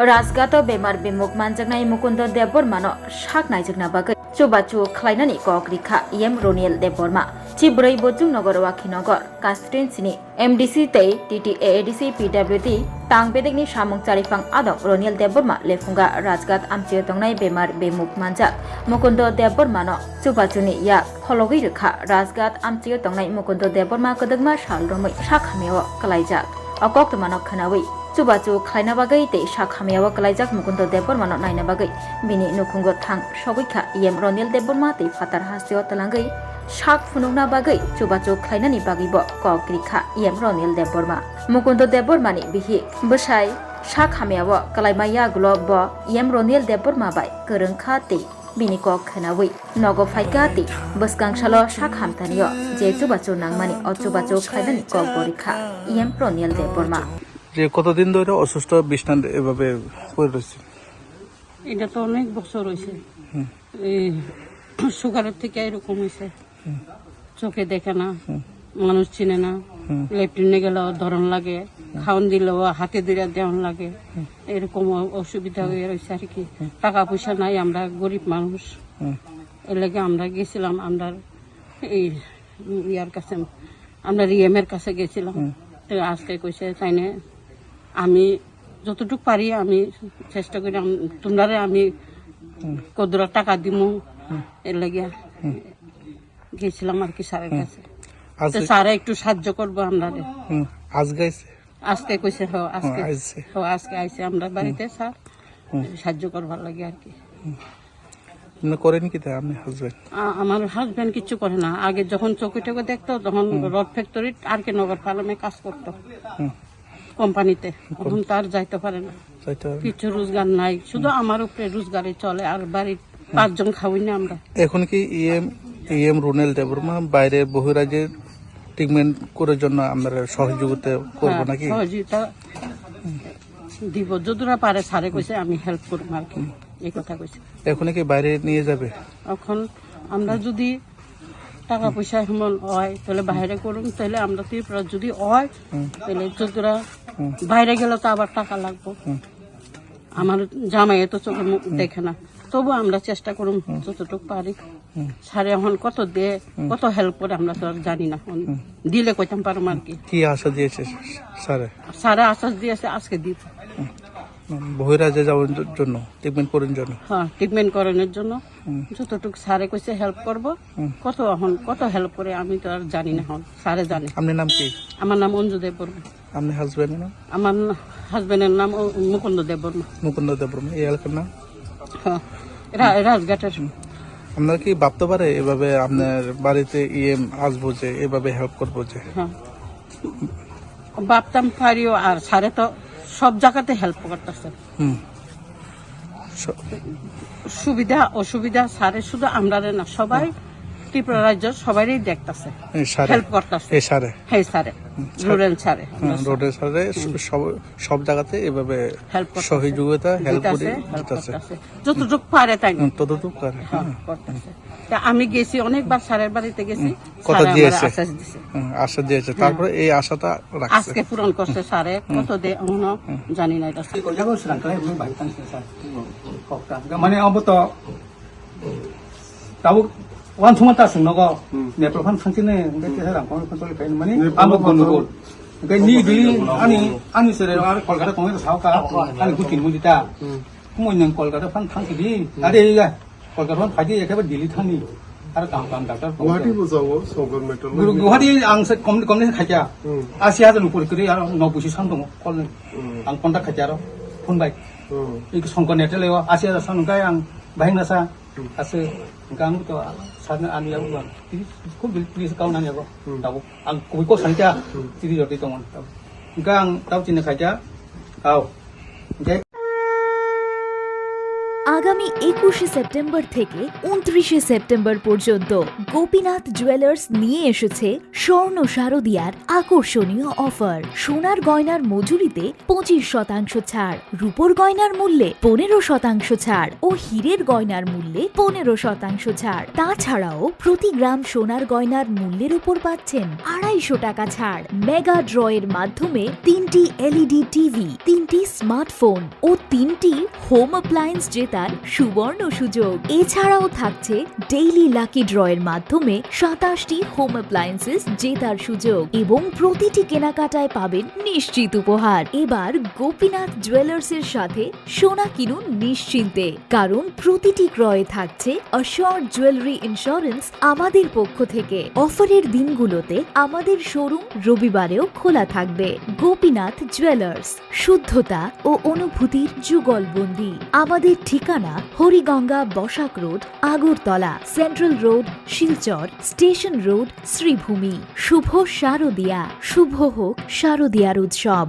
राजघाट बेमार बेमुख मानजानाय मुकुंद देबबर्मानो साक नायजोगना बागै चुबाचु खलायनानै कक रिखा इएम रनिल देबबर्मा चिब्रै बोजुं नगर वाखिनगर कास्ट्रेन्सिनि एमडीसी तै टीटीएडीसी पीडब्ल्यूडी तांबेदेगनि सामुं चारिफां आदं रनिल देबबर्मा लेफुंगा राजघाट आमचियो तंनाय बेमार बेमुख मानजाक मुकुंद देबबर्मानो चुबाचुनि याक खलगै रेखा राजघाट आमचियो तंनाय मुकुंद देबबर्मा कदगमा सालरमै साखामेव कलायजाक अकक्तमानो खनावै चुबाचु खायना बागै तै साखामेव कलायजाक मुकुंद देबबर्मानो नायना बागै बिनि नुखुंगो थां सगैखा इएम रनिल देबबर्मा तै फातार हास्यो तलांगै साक फुनुंना बागै चुबाचु खायनानि बागैबो कक रिखा इएम रनिल देबबर्मा मुकुंद देबबर्मानि बिहि बसाय साखामेव कलायमाया गुलो ब इएम रनिल देबबर्मा बाय गोरोंखा तै बिनि कक खनावै नगो फाइका तै बसगांसालो साखामतानियो जे चुबाचु नांमानि अ चुबाचु खायनानि कक बरिखा इएम रनिल देबबर्मा যে কতদিন ধরে অসুস্থ বিছনায় এভাবে পড়ে রয়েছে? এটা তো অনেক বছর হয়েছে। এই সুগারের থেকে এরকম হয়েছে, চোখে দেখে না, মানুষ চিনে না, লেফটিনে গেলেও ধরন লাগে, খাওয়ান দিলেও হাতে দিয়ে দেওয়ান লাগে, এরকম অসুবিধা হয়ে রয়েছে আর কি। টাকা পয়সা নাই, আমরা গরিব মানুষ, এর লাগে আমরা গেছিলাম আমরা এই ইয়ার কাছে, আমরা রিএমের কাছে গেছিলাম। আজকে কইছে তাইনে আমি যতটুকু পারি আমি চেষ্টা করি তোমরা আমি কদরা টাকা দিমু, এর লাগিয়া গেছিলাম আর কি স্যারের কাছে। স্যারে একটু সাহায্য করবো আমরা। আজকে কইছে আজকে আইসে আমরা বাড়িতে, স্যার সাহায্য করবার লাগে আর কি। করেন কি আপনি হাজবেন্ড? আমার হাজবেন্ড কিছু করে না। আগে যখন চোখে টোকে দেখতো তখন রড ফ্যাক্টরি আর কে নগর পালমে কাজ করতো কোম্পানিতে, এখন তার যাইতে পারে না, কিছু রোজগার নাই, শুধু আমার উপরে রোজগারে চলে আর বাড়ির 5 জন খাওয়াই না আমরা। এখন কি ইএম রনিল দেববর্মা বাইরে বহিরাজ্যে ট্রিটমেন্ট করার জন্য আমরা সহযোগিতা করবো নাকি? সহযোগিতা দিব যতটা পারে, স্যারে কইছে আমি হেল্প করবো আর কি, এই কথা কইছে। এখন কি বাইরে নিয়ে যাবে? এখন আমরা যদি টাকা পয়সা এমন হয় তাহলে বাইরে করুন, তাহলে আমরা ত্রিপুরা যদি হয় তাহলে যতটা বাইরে গেলে তো আবার টাকা লাগবে। আমার জামাই তো চোখে মুখ দেখে না, তবু আমরা চেষ্টা করুন যতটুকু পারি। স্যারে এখন কত দিয়ে কত হেল্প করে আমরা তো আর জানি না, দিলে কইতাম পারো আর কি। কি আশা দিয়েছে স্যারে আশ্বাস দিয়েছে আজকে দিব বহিরাজ্যে যাওয়ার জন্য, ট্রিটমেন্ট করার জন্য। হ্যাঁ, ট্রিটমেন্ট করানোর জন্য যতটুকু স্যারে কইছে হেল্প করবো। কত হেল্প করে আমি তো আর জানি না, এখন স্যারে জানে। আপনার নাম কি? আমার নাম অঞ্জু দেববর্মা। আপনার হাজবেন্ডের নাম? আমার হাজবেন্ডের নাম মুকুন্দ দেববর্মা। মুকুন্দ দেববর্মা। এই এলাকার নাম? হ্যাঁ, রাজঘাটের। আপনারা কি ভাবতে পারে এভাবে আপনার বাড়িতে ইএম আসবো, যে এভাবে হেল্প করবো? যে হ্যাঁ, ভাবতাম পারিও, আর স্যারে তো সব জায়গাতে হেল্প করতেছে। সুবিধা অসুবিধা স্যারে শুধু আমরা না, সবাই ত্রিপুরা রাজ্য সবারই দেখতেছে, হেল্প করতেছে। হ্যাঁ স্যারে, রুরাল স্যারে, রোডের স্যারে সব জায়গাতে এভাবে সহযোগিতা হেল্প করতেছে যতটুকু পারে, তাই না? ততটুকু পারে করতেছে। আমি গেছি অনেকবার স্যারের বাড়িতে গেছি, কত দিয়েছে? আশা দিয়েছে, তারপরে এই আশাটা আজকে পূরণ করছে স্যারে। কত দে জানি না এটা। মানে আবতো তাও ওয়ান সময় তা সোंगनांगौ नेप्रफान फांसिने बेटे रां कोन कोन फाइन माने आमो गनगोल गे नि बि आनि सेरे आरो कलकाता कोन सावका आनि गुटिन मुदिता कुमय नों कलकाता फान थांखिदि आरे गा कलकाता फाइदि एकेबा दिल्ली थांनि आरो गाम डाक्टर गुवाहाटी बुजावो सगर मेटल गुवाहाटी आं कमने खाइया 80000 रुपय करि आरो 9 बोसोर सान दङ कल आं कन्टाक्ट खाइया आरो फन बाय एक संकर नेटलेवा 80000 सान गाय आं बाहेंनासा आसे गांग तो सारनो आनिया बुआ खूब पुलिस काउना याबो दाबो आं कोइको सानजा तिरि जति दंमोन गां दाउ तिने खाइया आव আগামী 21শে সেপ্টেম্বর থেকে 29শে সেপ্টেম্বর পর্যন্ত গোপীনাথ জুয়েলার্স নিয়ে এসেছে স্বর্ণ শারদিয়ার আকর্ষণীয় অফার। সোনার গয়নার মজুরিতে 25% ছাড়, রূপোর গয়নার মূল্যে 15% ছাড় ও হীরের গয়নার মূল্যে 15% ছাড়। তাছাড়াও প্রতি গ্রাম সোনার গয়নার মূল্যের উপর পাচ্ছেন 250 টাকা ছাড়। মেগা ড্রয়ের মাধ্যমে 3টি এলইডি টিভি, 3টি স্মার্টফোন ও 3টি হোম অ্যাপ্লায়েন্স জেতার সুবর্ণ সুযোগ। এছাড়াও থাকছে ডেইলি লাকি ড্রয়ের মাধ্যমে 27টি হোম অ্যাপ্লায়েন্সেস জেতার সুযোগ এবং প্রতিটি কেনাকাটায় পাবেন নিশ্চিত উপহার। এবার গোপীনাথ জুয়েলার্সের সাথে সোনা কিনুন নিশ্চিন্তে, কারণ প্রতিটি ক্রয়ে থাকছে অ্যাশিওরড জুয়েলারি ইন্স্যুরেন্স আমাদের পক্ষ থেকে। অফারের দিনগুলোতে আমাদের শোরুম রবিবারেও খোলা থাকবে। গোপীনাথ জুয়েলার্স, শুদ্ধতা ও অনুভূতির যুগলবন্দি। আমাদের ঠিকানা Hariganga Basak road, Agartala, central road, Silchar, station road, Sribhumi. শুভ শারদিয়া, শুভ হোক শারদিয়ার উৎসব।